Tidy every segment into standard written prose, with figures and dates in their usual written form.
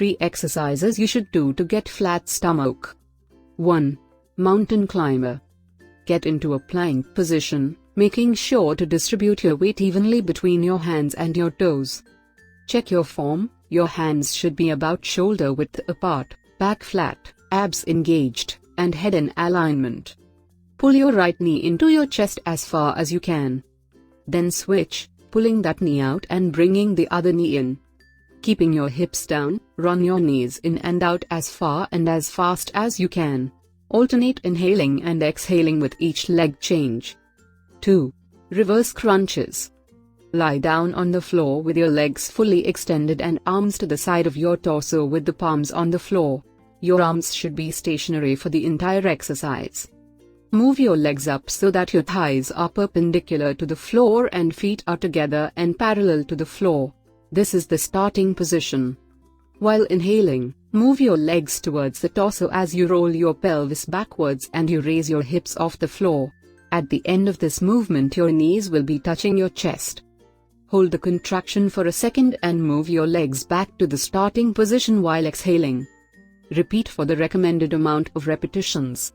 3 exercises you should do to get flat stomach. 1. Mountain climber. Get into a plank position, making sure to distribute your weight evenly between your hands and your toes. Check your form. Your hands should be about shoulder width apart, back flat, abs engaged, and head in alignment. Pull your right knee into your chest as far as you can. Then switch, pulling that knee out and bringing the other knee in. Keeping your hips down, run your knees in and out as far and as fast as you can. Alternate inhaling and exhaling with each leg change. 2. Reverse crunches. Lie down on the floor with your legs fully extended and arms to the side of your torso with the palms on the floor. Your arms should be stationary for the entire exercise. Move your legs up so that your thighs are perpendicular to the floor and feet are together and parallel to the floor. This is the starting position. While inhaling, move your legs towards the torso as you roll your pelvis backwards and you raise your hips off the floor. At the end of this movement, your knees will be touching your chest. Hold the contraction for a second and move your legs back to the starting position while exhaling. Repeat for the recommended amount of repetitions.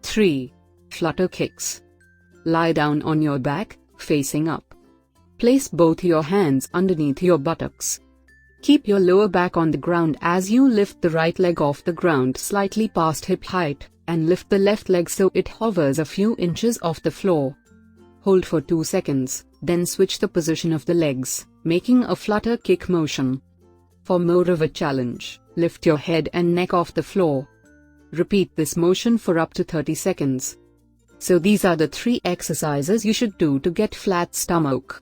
3. Flutter kicks. Lie down on your back, facing up. Place both your hands underneath your buttocks. Keep your lower back on the ground as you lift the right leg off the ground slightly past hip height, and lift the left leg so it hovers a few inches off the floor. Hold for 2 seconds, then switch the position of the legs, making a flutter kick motion. For more of a challenge, lift your head and neck off the floor. Repeat this motion for up to 30 seconds. So these are the 3 exercises you should do to get flat stomach.